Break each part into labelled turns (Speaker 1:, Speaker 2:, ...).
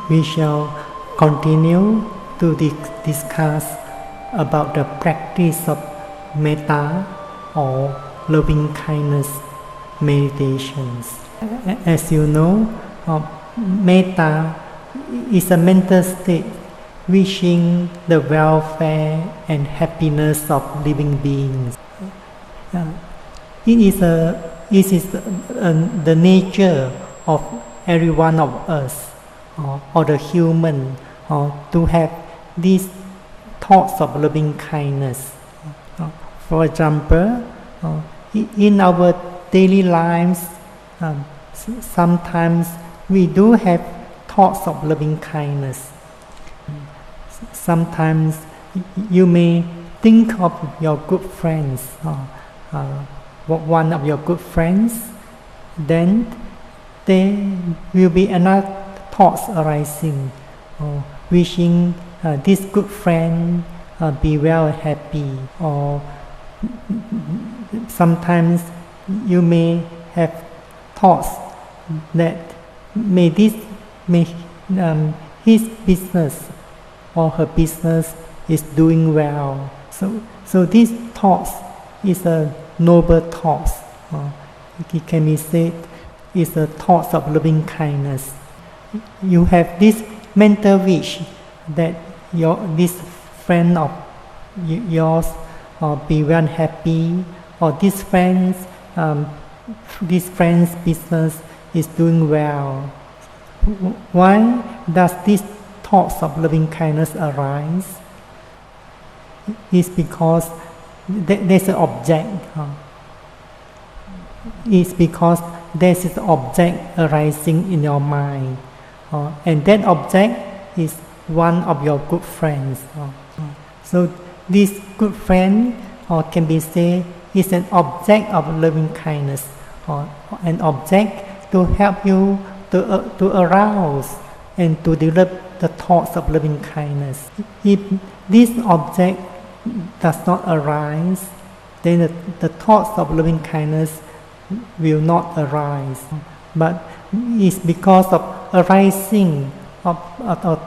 Speaker 1: we shall continue to discuss about the practice of metta or loving kindness meditations. As you know, metta is a mental state wishing the welfare and happiness of living beings. It is the nature of every one of us or the human to have these thoughts of loving kindness. For example, in our daily lives, sometimes we do have thoughts of loving kindness. Sometimes you may think of your good friends, one of your good friends, then there will be another thoughts arising, wishing this good friend be well and happy. Or sometimes you may have thoughts that his business or her business is doing well. So these thoughts is a noble thoughts. It can be said is a thoughts of loving kindness. You have this mental wish that this friend of yours be well happy, or this friend's business is doing well. Why does this thoughts of loving kindness arise? It's because there's an object. It's because there's an object arising in your mind, and that object is one of your good friends. So this good friend can be said is an object of loving kindness, or an object to help you to arouse and to develop the thoughts of loving kindness. If this object does not arise, then the thoughts of loving kindness will not arise. But it's because of arising of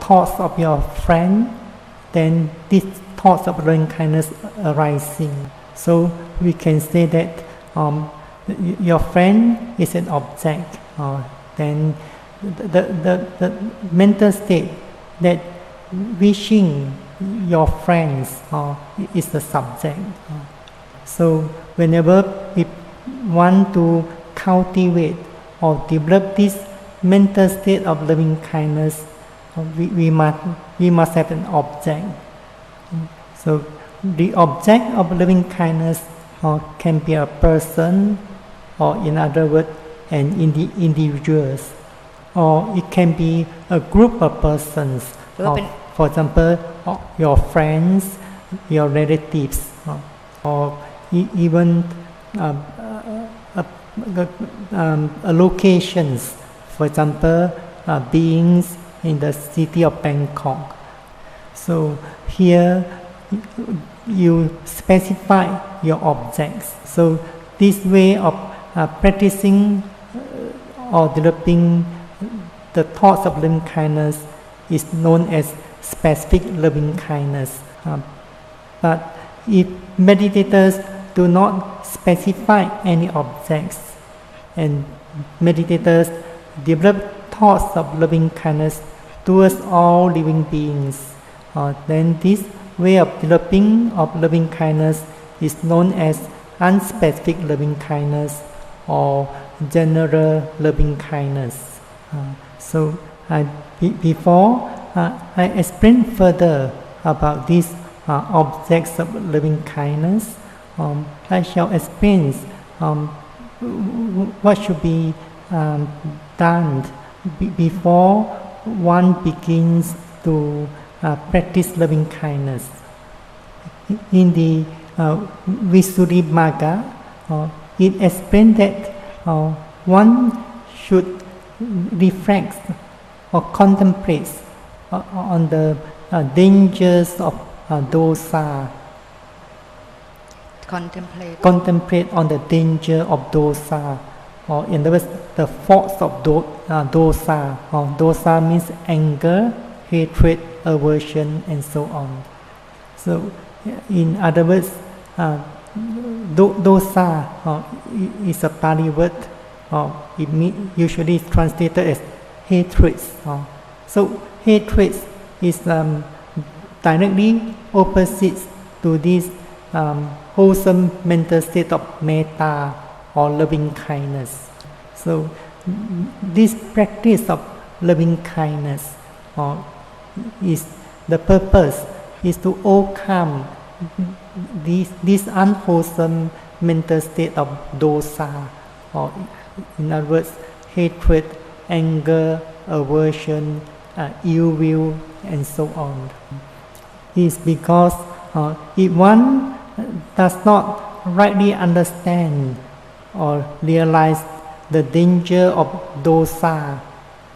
Speaker 1: thoughts of your friend, then this thoughts of loving kindness arising. So we can say that your friend is an object. Then the mental state that wishing your friends is the subject. So whenever we want to cultivate or develop this mental state of loving kindness, we must have an object. So the object of loving kindness can be a person, or in other words, an individuals, or it can be a group of persons. For example, your friends, your relatives, or even locations. For example, beings in the city of Bangkok. So here you specify your objects. So this way of practicing or developing the thoughts of loving kindness is known as specific loving kindness. But if meditators do not specify any objects, and meditators develop thoughts of loving kindness towards all living beings, then this way of developing of loving kindness is known as unspecific loving kindness or general loving kindness. So before I explain further about these objects of loving kindness, I shall explain what should be done before one begins to practice loving kindness. In the Visuddhimagga, it explains that one should reflect or contemplate on the dangers of dosa. Contemplate on the danger of dosa or in other words, the force of dosa. Dosa means anger, hatred, aversion, and so on. So, in other words, dosa is a Pali word. Usually it's translated as hatred. So, hatred is directly opposite to this wholesome mental state of metta or loving kindness. So, this practice of loving kindness is the purpose is to overcome this unwholesome mental state of dosa, or in other words, hatred, anger, aversion, ill will, and so on. It's because if one does not rightly understand or realize the danger of dosa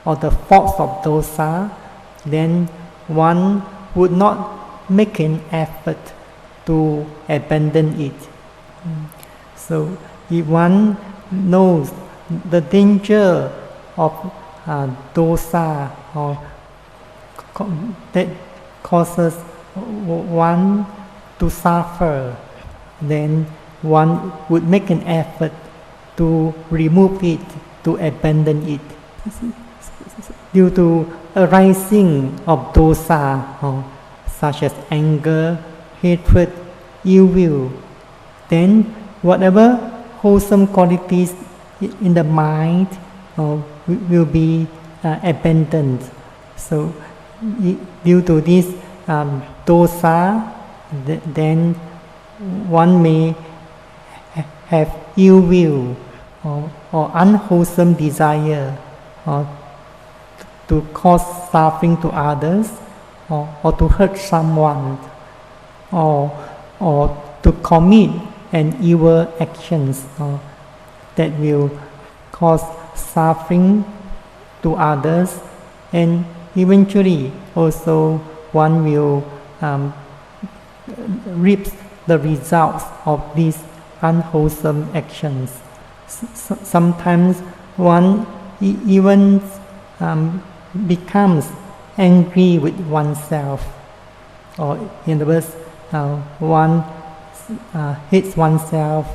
Speaker 1: or the faults of dosa, then one would not make an effort to abandon it. So, if one knows the danger of dosa or that causes one to suffer, then one would make an effort to remove it, to abandon it. Due to arising of dosa, such as anger, hatred, ill will, then whatever wholesome qualities in the mind will be abandoned. So, due to this dosa, then one may have ill will or unwholesome desire to cause suffering to others, or to hurt someone, or to commit an evil actions that will cause suffering to others, and eventually also one will reap the results of these unwholesome actions. Sometimes one even becomes angry with oneself, or in other words, one hates oneself.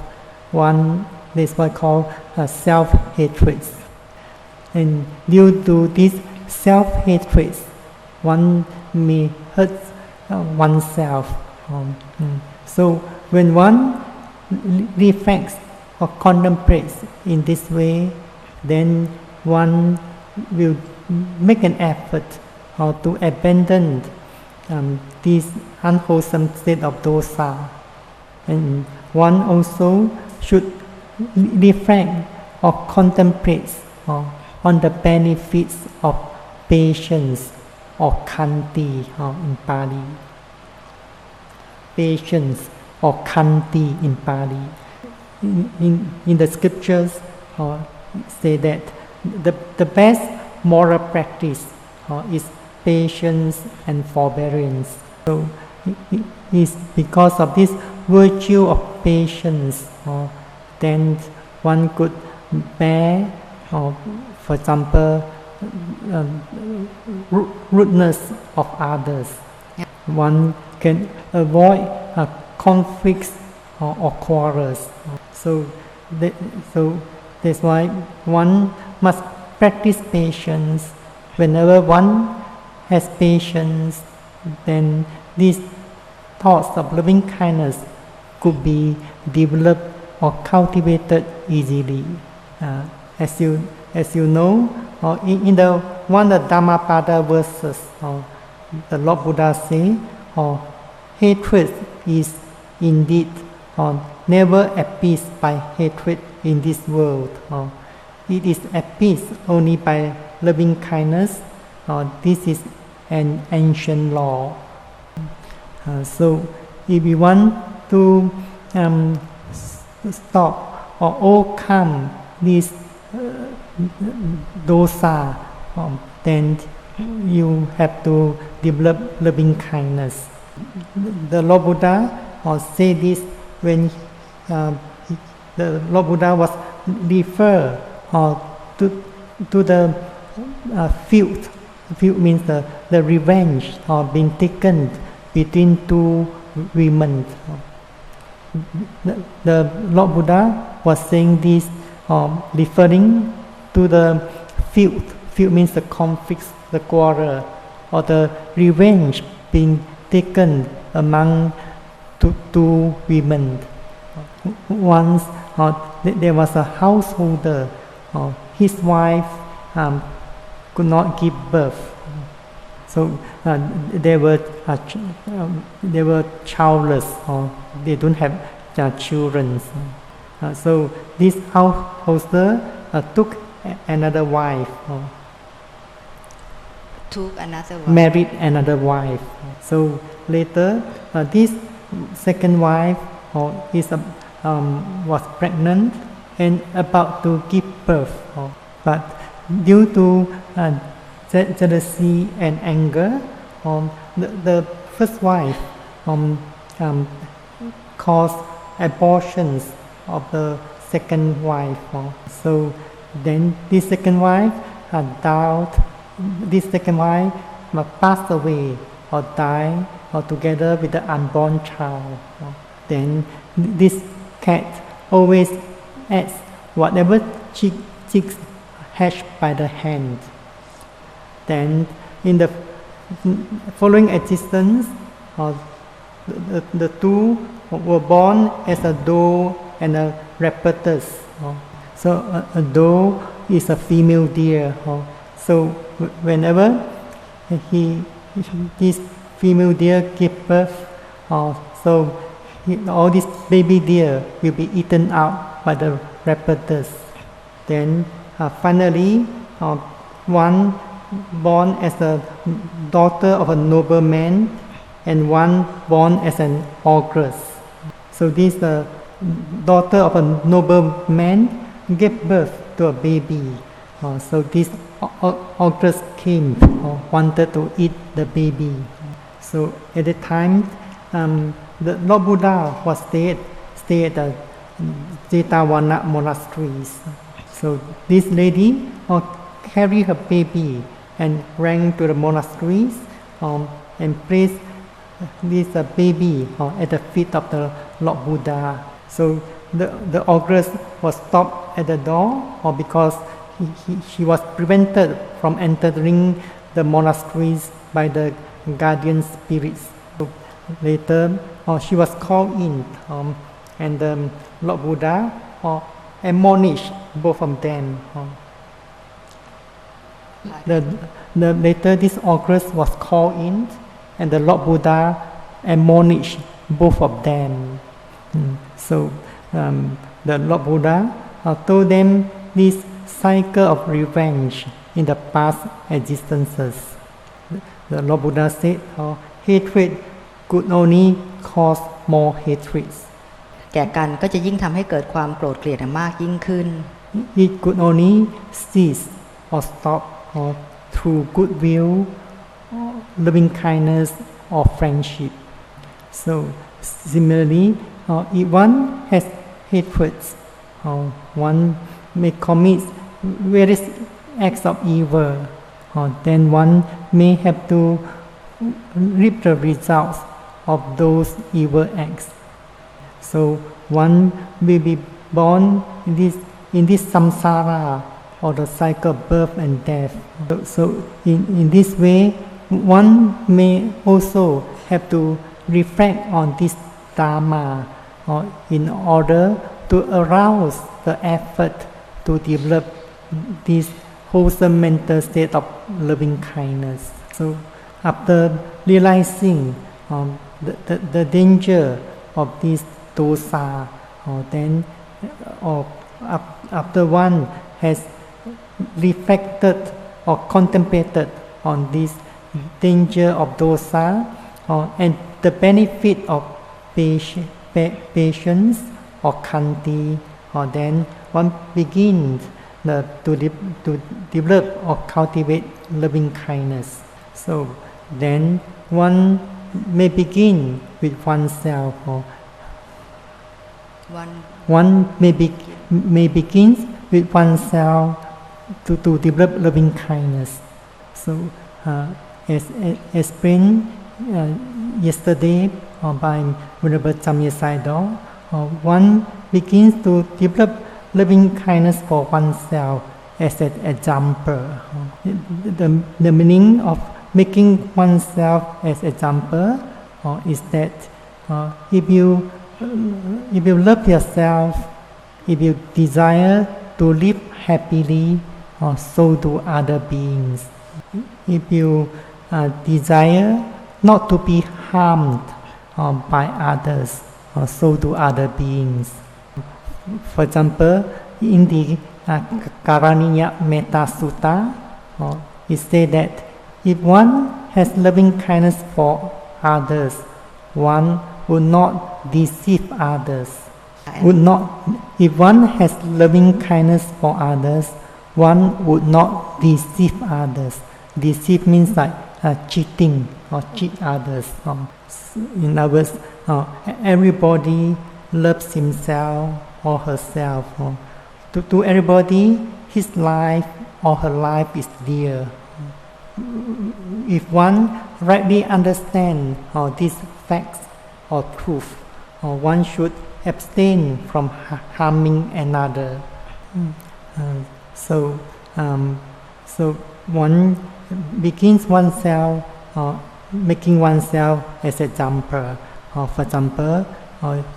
Speaker 1: This is what called self-hatred. And due to this self-hatred, one may hurt oneself. So when one reflects or contemplates in this way, then one will make an effort to abandon this unwholesome state of dosa. And one also should reflect or contemplate on the benefits of patience or khanti in Pali. Patience or khanti in Pali. In the scriptures say that the best moral practice is patience and forbearance. So it is because of this virtue of patience then one could bear, for example, rudeness of others. One can avoid conflicts or quarrels. So that's why one must practice patience. Whenever one has patience, then these thoughts of loving kindness could be developed or cultivated easily. As you know, in the one of the Dhammapada verses, the Lord Buddha say, hatred is indeed never appeased by hatred in this world. It is appeased only by loving kindness. This is an ancient law. So if we want to stop or overcome this dosa, then you have to develop loving kindness. The Lord Buddha said this when the Lord Buddha was referred to the field. Field means the revenge being taken between two women. The Lord Buddha was saying this, referring to the field. Field means the conflicts, the quarrel, or the revenge being taken among two women. Once there was a householder. His wife could not give birth, so they were childless, or they don't have children. So this householder took another wife. Married another wife. So later, this second wife was pregnant and about to give birth, but due to jealousy and anger, the first wife caused abortions of the second wife. So then this second wife died. This second wife passed away or died together with the unborn child. Then this cat always eats whatever chicks hatched by the hand. Then in the following existence, the two were born as a doe and a raptor. So a doe is a female deer. So whenever this female deer gives birth, so all these baby deer will be eaten out by the raptors. Then finally, one born as a daughter of a nobleman and one born as an ogress. So this daughter of a nobleman gave birth to a baby. So this ogress came, wanted to eat the baby. So at the time, the Lord Buddha was stay at the Jetavana monasteries. So this lady carried her baby and ran to the monasteries and placed this baby at the feet of the Lord Buddha. So the ogress was stopped at the door because she was prevented from entering the monasteries by the guardian spirits. So later, she was called in, and the Lord Buddha admonished both of them. Later, this ogress was called in, and the Lord Buddha admonished both of them. So the Lord Buddha told them this cycle of revenge in the past existences. The Lord Buddha said, hatred could only cause more hatred.
Speaker 2: แก่กันก็จะยิ่งทำให้เกิดความโกรธเกลียดมากยิ่งขึ้น
Speaker 1: It could only cease or stop through goodwill, loving kindness, or friendship. So similarly, if one has hatred, one may commit various acts of evil, then one may have to reap the results of those evil acts. So one will be born in this samsara, or the cycle of birth and death. So in this way, one may also have to reflect on this dharma in order to arouse the effort to develop this wholesome mental state of loving kindness. So after realizing the danger of this dosa, then after one has reflected or contemplated on this danger of dosa and the benefit of patience or khanti, then one begins to develop or cultivate loving kindness. So then one may begin with oneself. One may begin with oneself to develop loving kindness. So, as explained yesterday by Venerable Jamye Sayadaw, one begins to develop loving kindness for oneself as an example. The meaning of making oneself as example is that if you love yourself, if you desire to live happily, so do other beings. If you desire not to be harmed by others, so do other beings. For example, in the Karaniya Metta Sutta, it says that if one has loving kindness for others, one would not deceive others. If one has loving kindness for others, one would not deceive others. Deceive means like cheating or cheat others. In other words, everybody loves himself or herself. To everybody, his life or her life is dear. If one rightly understands these facts or truth, one should abstain from harming another. So one begins oneself, making oneself as an example. For example,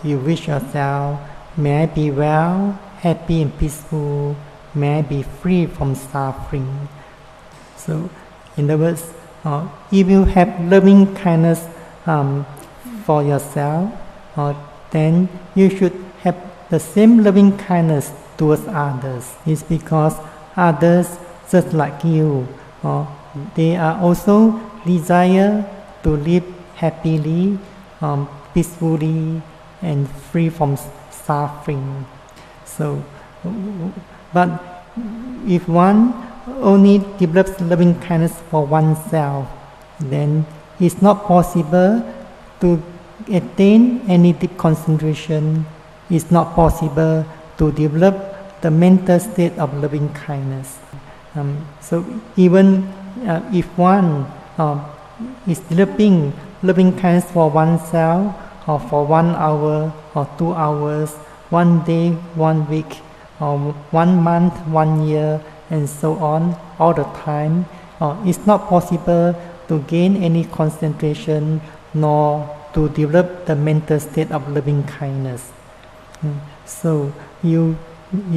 Speaker 1: you wish yourself, may I be well, happy and peaceful, may I be free from suffering. So, in other words, if you have loving kindness for yourself, then you should have the same loving kindness towards others. It's because others, just like you, they are also desire to live happily, peacefully, and free from suffering. So, but if one only develops loving kindness for oneself, then it's not possible to attain any deep concentration. It's not possible to develop the mental state of loving kindness. So even if one is developing loving kindness for oneself or for 1 hour or 2 hours, 1 day, 1 week, or 1 month, 1 year, and so on, all the time, it's not possible to gain any concentration nor to develop the mental state of loving kindness. So you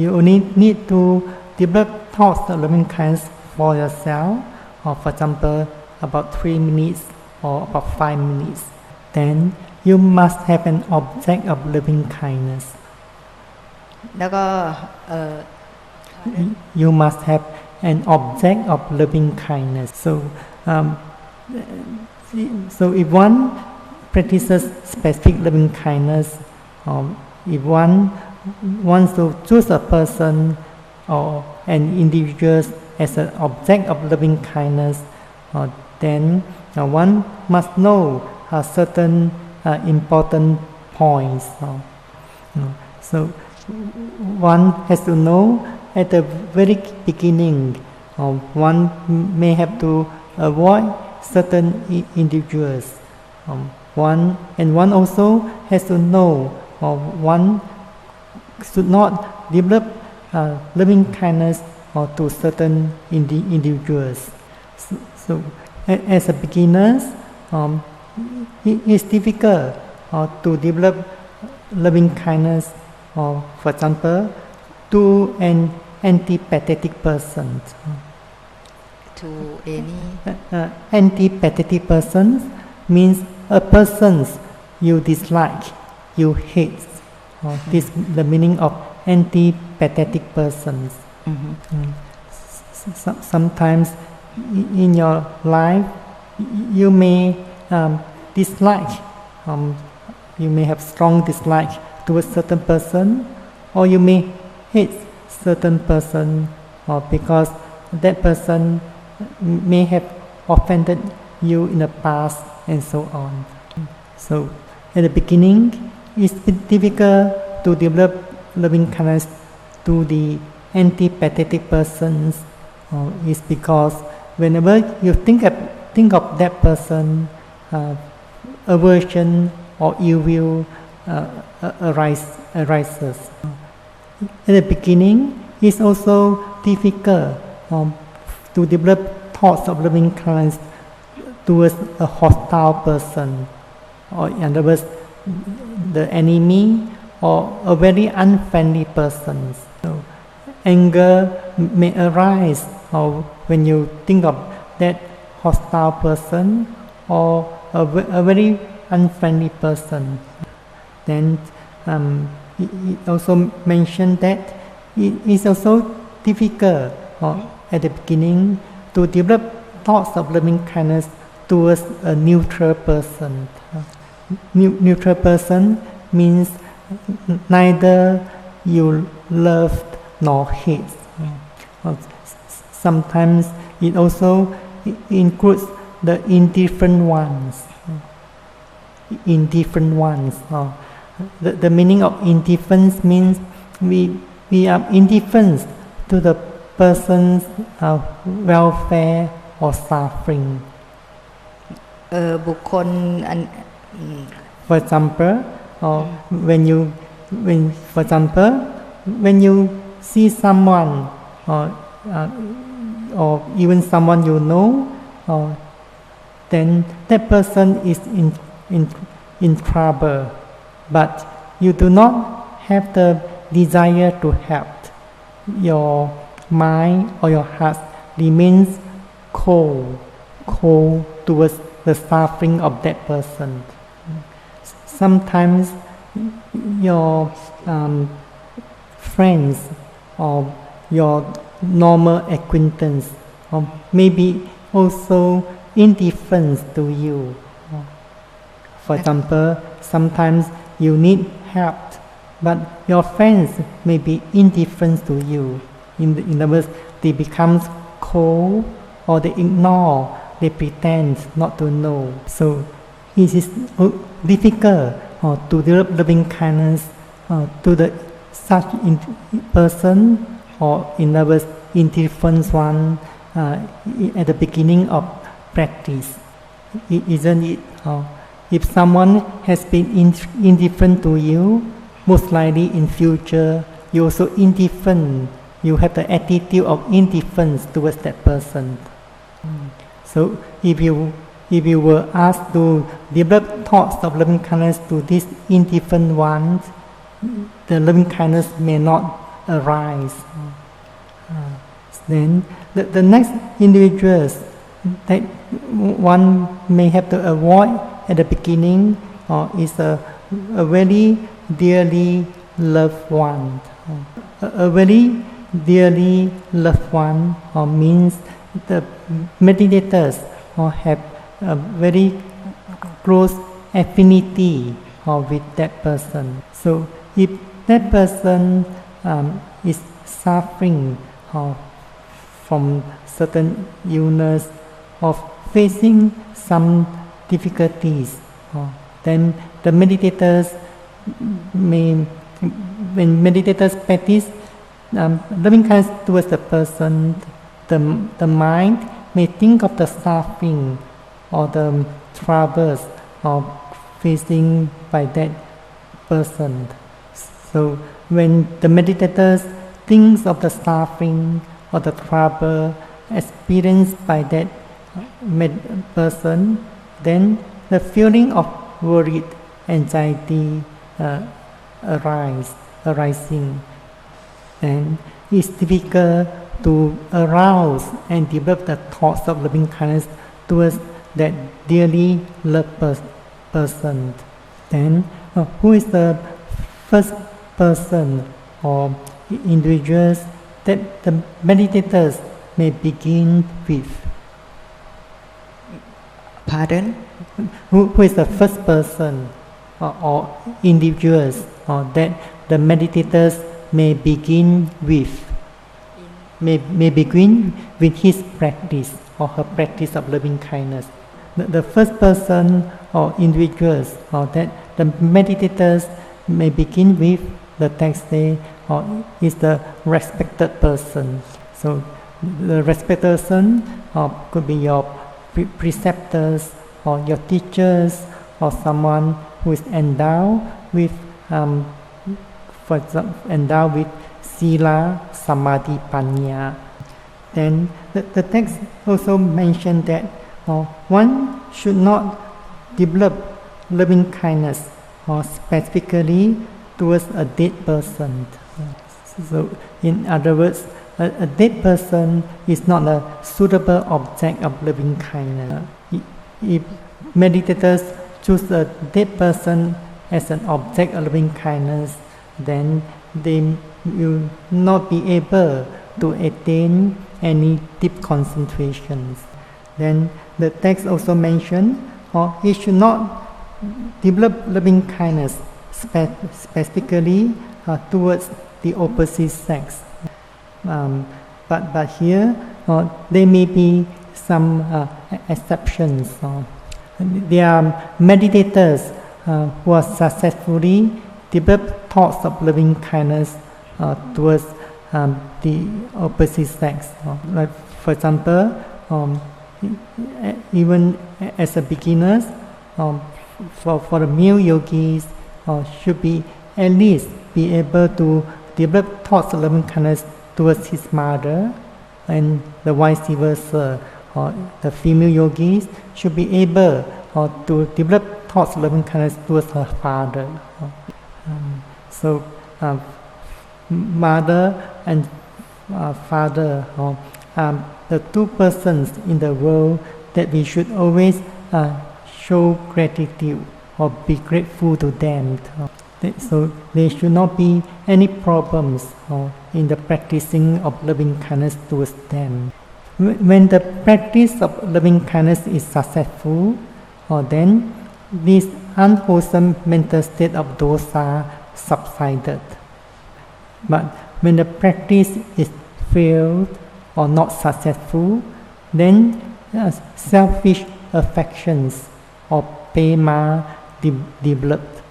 Speaker 1: only need to develop thoughts of loving kindness for yourself, or for example, about 3 minutes or about 5 minutes. Then you must have an object of loving kindness.
Speaker 2: แล้วก็
Speaker 1: You must have an object of loving kindness. So if one practices specific loving kindness, if one wants to choose a person or an individual as an object of loving kindness, then one must know certain important points. So one has to know at the very beginning, one may have to avoid certain individuals. One also has to know one should not develop loving kindness to certain individuals. So as a beginner, it is difficult to develop loving kindness, for example, to an antipathetic person.
Speaker 2: To any
Speaker 1: antipathetic person means a person you dislike, you hate. This is the meaning of antipathetic persons. Sometimes in your life you may dislike, you may have strong dislike towards certain person, or you may hate certain person because that person may have offended you in the past, and so on. So at the beginning, it's difficult to develop loving kindness to the antipathetic persons is because whenever you think of that person, aversion or ill will arises. At the beginning, it's also difficult to develop thoughts of loving kindness towards a hostile person, or in other words, the enemy or a very unfriendly person. So, anger may arise when you think of that hostile person or a very unfriendly person. Then he also mentioned that it is also difficult at the beginning to develop thoughts of loving kindness towards a neutral person. Neutral person means neither you love nor hate. Sometimes it also includes the indifferent ones. The meaning of indifference means we are indifferent to the person's welfare or suffering.
Speaker 2: บุคคล
Speaker 1: For example, when you see someone or even someone you know, then that person is in trouble, but you do not have the desire to help. Your mind or your heart remains cold towards the suffering of that person. Sometimes your friends or your normal acquaintance may be also indifferent to you. For example, sometimes you need help, but your friends may be indifferent to you. In other words, they become cold or they ignore, they pretend not to know. So it is difficult to develop loving kindness to the such person, or in other words, indifferent one at the beginning of practice. Isn't it? If someone has been indifferent to you, most likely in future you also indifferent. You have the attitude of indifference towards that person. So if you were asked to develop thoughts of loving kindness to these indifferent ones, the loving kindness may not arise. Then the next individuals that one may have to avoid at the beginning is a very dearly loved one. A very dearly loved one means the meditators have a very close affinity with that person. So if that person is suffering from certain illness or facing some difficulties, then the meditators when meditators practice loving kindness towards the person, the mind may think of the suffering or the troubles facing by that person. So when the meditators thinks of the suffering or the trouble experienced by that person, then the feeling of worried anxiety arising, and it's difficult to arouse and develop the thoughts of loving kindness towards that dearly loved person. Then who is the first person or individuals that the meditators may begin with?
Speaker 2: Pardon?
Speaker 1: Who is the first person or individuals that the meditators may begin with? May begin with his practice or her practice of loving kindness. The first person or individuals that the meditators may begin with the text say is the respected person. So the respected person could be your preceptors or your teachers or someone who is endowed with sila, samadhi, panya. Then the text also mentioned that one should not develop loving kindness specifically towards a dead person. So in other words, a dead person is not a suitable object of loving kindness. If meditators choose a dead person as an object of loving kindness, then they will not be able to attain any deep concentrations. Then the text also mentioned, he should not develop loving kindness specifically towards the opposite sex. But here there may be some exceptions. There are meditators who are successfully develop thoughts of loving kindness towards the opposite sex. Like for example, even as a beginners, for the male yogis should be at least be able to develop thoughts of loving kindness towards his mother, and the vice versa. The female yogis should be able to develop thoughts of loving kindness towards her father. So mother and father the two persons in the world that we should always show gratitude or be grateful to them. So there should not be any problems in the practicing of loving kindness towards them. When the practice of loving kindness is successful, then this unwholesome mental state of dosa subsided. But when the practice is failed or not successful, then selfish affections or pema developed.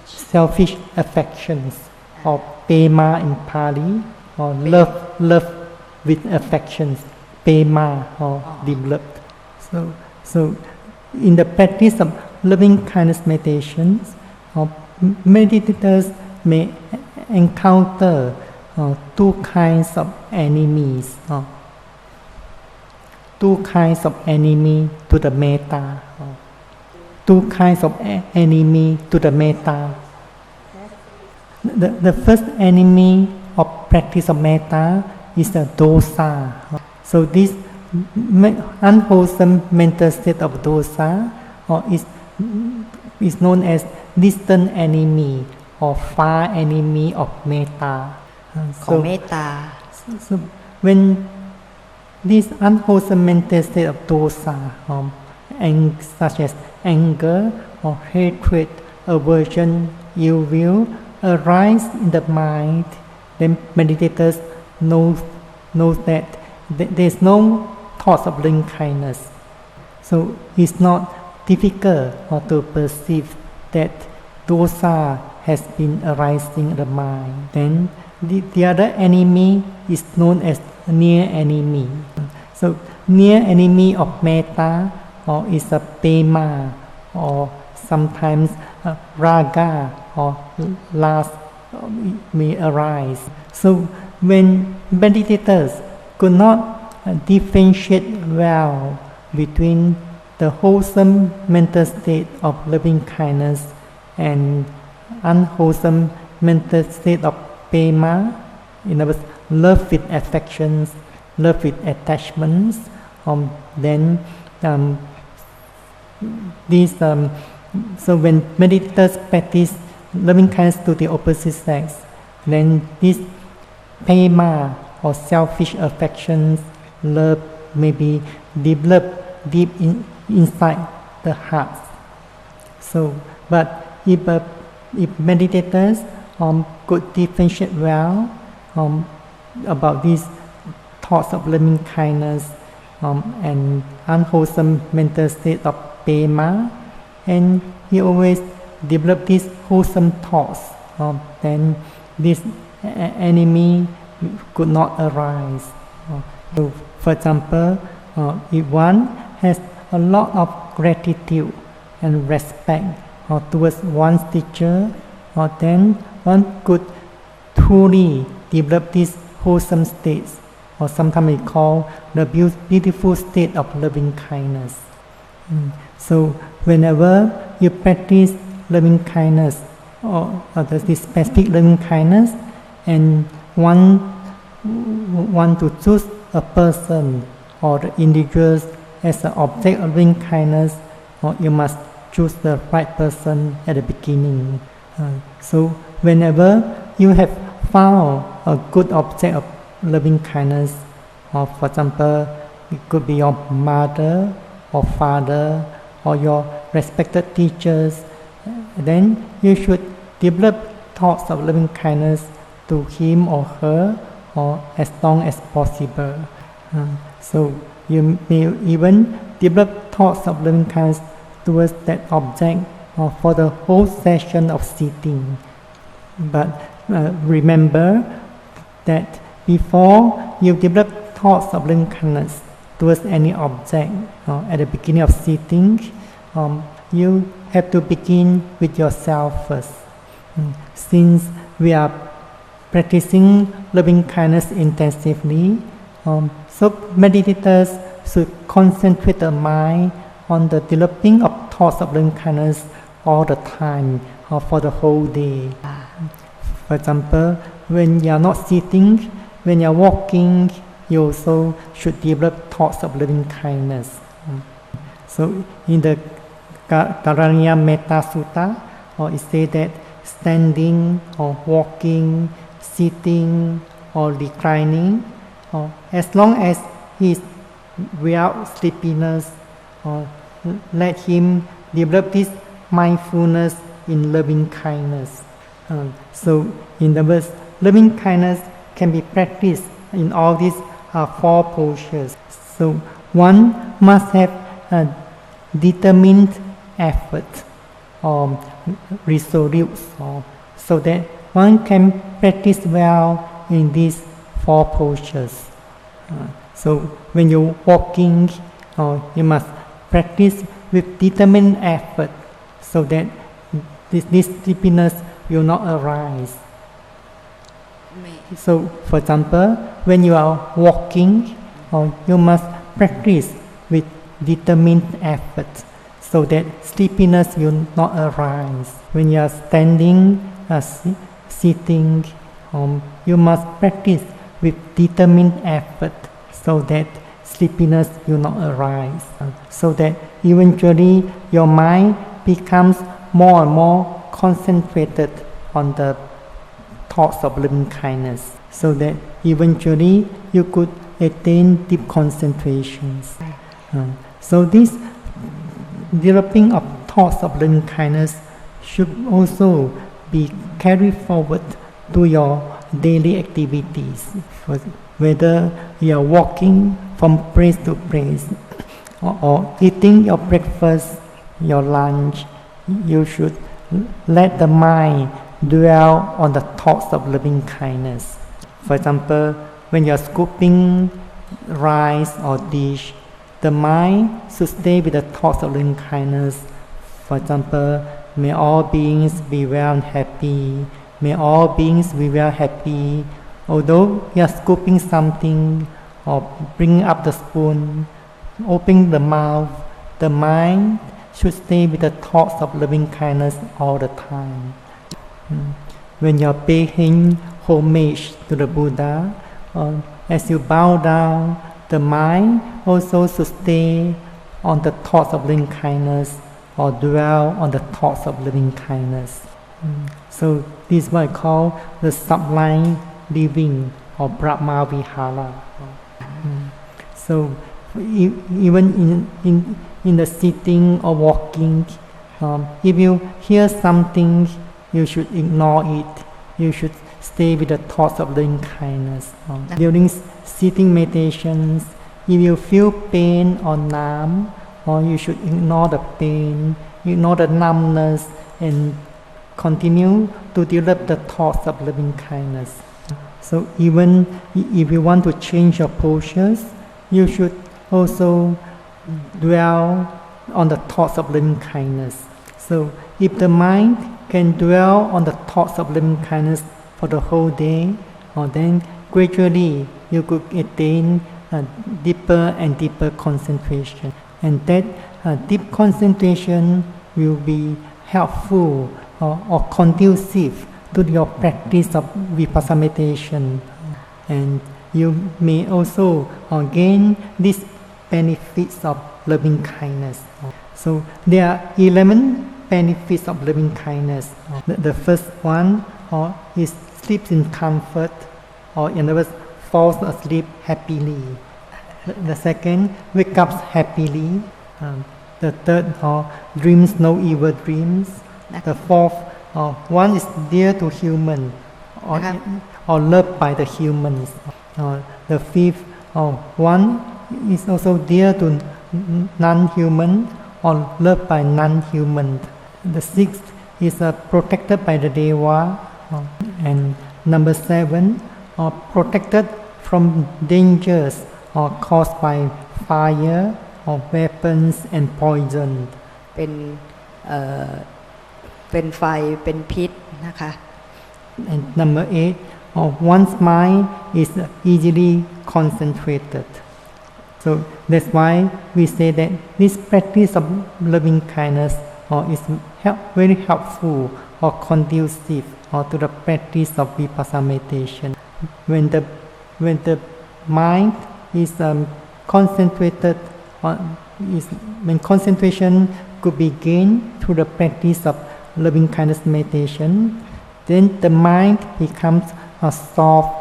Speaker 1: Selfish affections or pema in Pali, or love with affections, pema or developed. So in the practice of loving kindness meditations, meditators may encounter two kinds of enemies. Two kinds of enemy to the metta. Two kinds of enemy to the metta. The first enemy of practice of metta is the dosa. So this unwholesome mental state of dosa is known as distant enemy or far enemy of metta. So when this unwholesome mental state of dosa, such as anger or hatred, aversion, ill will, arise in the mind, then meditators know that there is no thoughts of loving kindness. So it's not difficult to perceive that dosa has been arising in the mind. Then the other enemy is known as near enemy. So near enemy of metta is a pema, or sometimes raga or lust may arise. So when meditators could not differentiate well between the wholesome mental state of loving kindness and unwholesome mental state of pema, in other words, love with affections, love with attachments, then so when meditators practice loving kindness to the opposite sex, then this pema or selfish affections, love may be developed deep inside the heart. So, but if meditators could differentiate well about these thoughts of loving kindness and unwholesome mental state of pema, and he always develop these wholesome thoughts, then this enemy could not arise. So, for example, if one has a lot of gratitude and respect towards one's teacher, then one could truly develop these wholesome states, or sometimes we call the beautiful state of loving kindness. So whenever you practice loving kindness or this specific loving kindness, and one to choose a person or the individuals as an object of loving kindness, you must choose the right person at the beginning. So whenever you have found a good object of loving kindness, or for example, it could be your mother or father or your respected teachers, then you should develop thoughts of loving kindness to him or her, or as long as possible. So you may even develop thoughts of loving kindness towards that object for the whole session of sitting. But remember that before you develop thoughts of loving kindness towards any object at the beginning of sitting, you have to begin with yourself first. Since we are practicing loving kindness intensively, so meditators should concentrate the mind on the developing of thoughts of loving kindness all the time for the whole day. For example, when you are not sitting, when you are walking, you also should develop thoughts of loving kindness. So in the Karaniya Metta Sutta, it says that standing or walking, sitting or reclining, as long as he is without sleepiness, let him develop this mindfulness in loving kindness. So in the verse, loving kindness can be practiced in all these four postures. So one must have a determined effort or resolute, so that one can practice well in these four postures. So when you're walking, you must practice with determined effort, so that this sleepiness will not arise. So, for example, when you are walking, you must practice with determined effort, so that sleepiness will not arise. When you are standing, sitting, you must practice with determined effort, so that sleepiness will not arise. So that eventually your mind becomes more and more concentrated on the thoughts of loving kindness, so that eventually you could attain deep concentrations. So this developing of thoughts of loving kindness should also be carried forward to your daily activities. Whether you are walking from place to place, or eating your breakfast, your lunch, you should let the mind dwell on the thoughts of loving kindness. For example, when you are scooping rice or dish, the mind should stay with the thoughts of loving kindness. For example, may all beings be well and happy. May all beings be well happy. Although you are scooping something or bringing up the spoon, opening the mouth, the mind should stay with the thoughts of loving kindness all the time. When you are paying homage to the Buddha, as you bow down, the mind also should stay on the thoughts of loving kindness, or dwell on the thoughts of loving kindness. So this is what I call the sublime living, or Brahma Vihara. So even in the sitting or walking, if you hear something, you should ignore it. You should stay with the thoughts of loving kindness. During sitting meditations, if you feel pain or numb, you should ignore the pain, ignore the numbness, and continue to develop the thoughts of loving kindness. So even if you want to change your postures, you should also dwell on the thoughts of loving kindness. So if the mind can dwell on the thoughts of loving kindness for the whole day, then gradually you could attain deeper and deeper concentration, and that deep concentration will be helpful or conducive to your practice of vipassana meditation, and you may also gain these benefits of loving kindness. So there are 11 benefits of loving kindness. The first one is sleep in comfort, or in other words, falls asleep happily. The second, wake up happily. The third, dreams no evil dreams. The fourth, one is dear to human, or loved by the humans. The fifth, one is also dear to non-human, or loved by non-human. The sixth is protected by the Deva, and number 7, protected from dangers caused by fire or weapons and poison.
Speaker 2: เป็นไฟเป็นพิษนะคะ
Speaker 1: And number 8, one's mind is easily concentrated. So that's why we say that this practice of loving kindness is very helpful or conducive to the practice of vipassana meditation. When the mind is concentrated, when concentration could be gained through the practice of loving kindness meditation, then the mind becomes soft,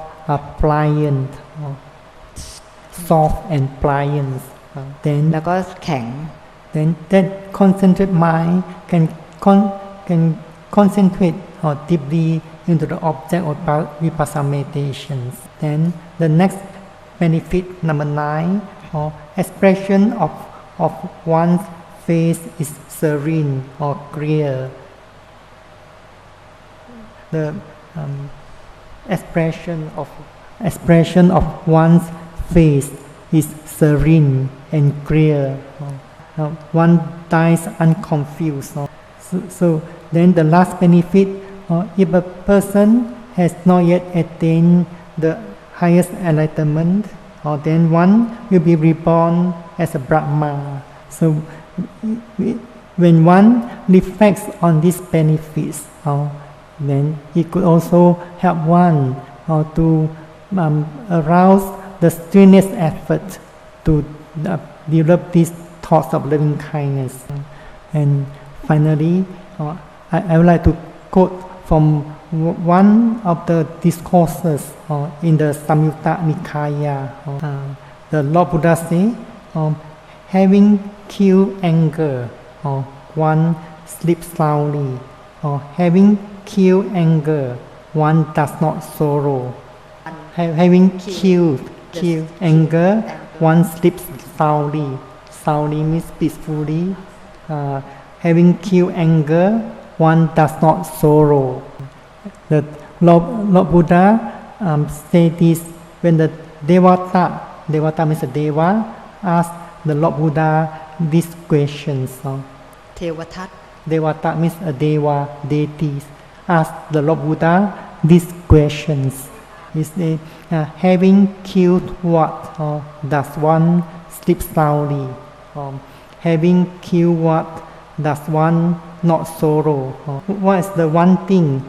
Speaker 1: pliant, soft and pliant. Then
Speaker 2: แล้วก็แข็ง
Speaker 1: then that concentrated mind can concentrate deeply into the object of vipassana meditations. Then the next benefit, number 9, expression of one's face is serene or clear. The expression of one's face is serene and clear. One dies unconfused. So then the last benefit, if a person has not yet attained the highest enlightenment, then one will be reborn as a Brahma. So when one reflects on these benefits, then it could also help one to arouse the strenuous effort to develop these thoughts of loving kindness. And finally, I would like to quote from one of the discourses in the Samyutta Nikaya. The Lord Buddha said, having killed anger, one sleeps soundly. Having killed anger, one does not sorrow. Having killed anger, one sleeps soundly. Soundly means peacefully. Having killed anger, one does not sorrow. The Lord Buddha said this when the Devata means a Deva, asked the Lord Buddha these questions.
Speaker 2: เทวทัต
Speaker 1: Devata means a Deva, deities, asked the Lord Buddha these questions. He said, having killed what does one sleep soundly? Having killed what does one not sorrow? What is the one thing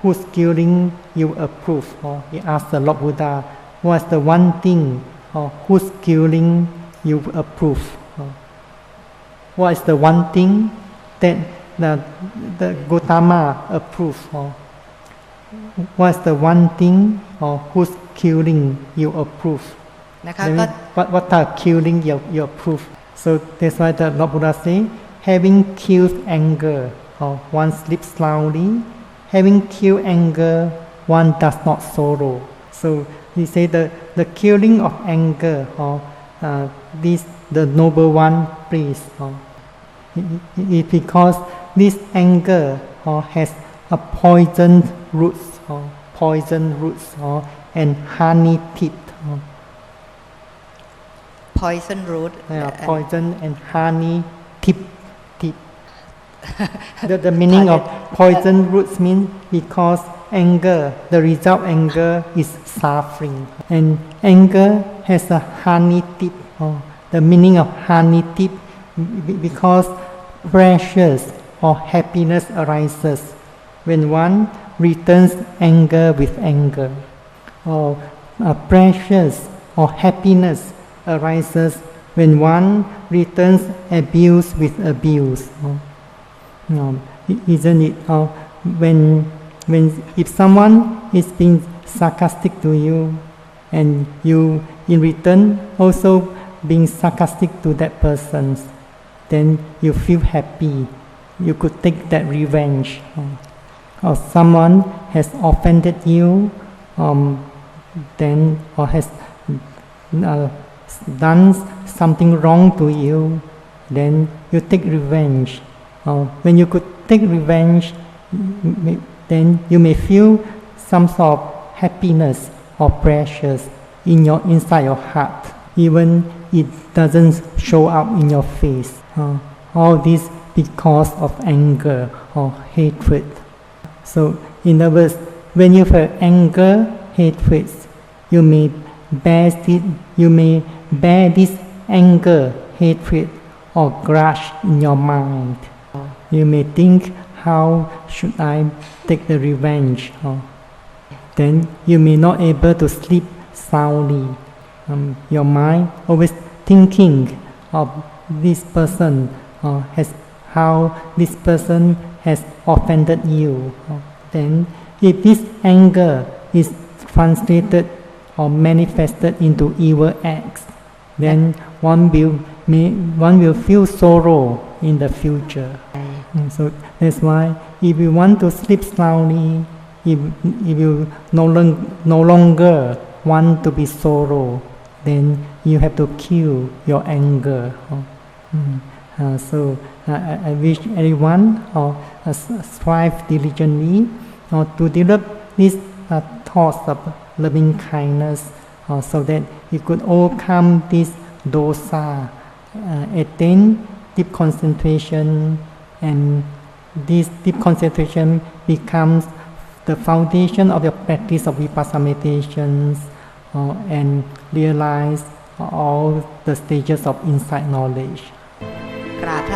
Speaker 1: whose killing you approve? He asked the Lord Buddha, what is the one thing whose killing you approve? What is the one thing that the Gautama approve? What is the one thing whose killing you approve?
Speaker 2: นะคะ
Speaker 1: What type of killing you approve? So that's why the Lord Buddha say, having killed anger, one sleeps loudly. Having killed anger, one does not sorrow. So he say the killing of anger, this the noble one, please. It because this anger has a poison roots and honey tip.
Speaker 2: poison root
Speaker 1: Poison and honey tip. The meaning of poison roots means because anger, the result anger is suffering, and anger has a honey tip. The meaning of honey tip because pleasures or happiness arises when one returns anger with anger, or pleasures or happiness arises when one returns abuse with abuse. Isn't it? When if someone is being sarcastic to you, and you in return also being sarcastic to that person, then you feel happy. You could take that revenge. Or someone has offended you, then or has done something wrong to you, then you take revenge. When you could take revenge, then you may feel some sort of happiness or pleasures inside your heart, even it doesn't show up in your face. All this because of anger or hatred. So, in other words, when you have anger, hatred, you may bear this anger, hatred, or grudge in your mind. You may think, how should I take the revenge? Then you may not able to sleep soundly. Your mind always thinking of this person, how this person has offended you. Then if this anger is translated or manifested into evil acts, then one will feel sorrow in the future. So that's why if you want to sleep soundly, if you no longer want to be sorrow, then you have to kill your anger. So I wish everyone strive diligently to develop these thoughts of loving kindness, so that you could overcome this dosa, attain deep concentration, and this deep concentration becomes the foundation of your practice of vipassana meditations, and realize all the stages of insight knowledge.
Speaker 2: กราบท่าน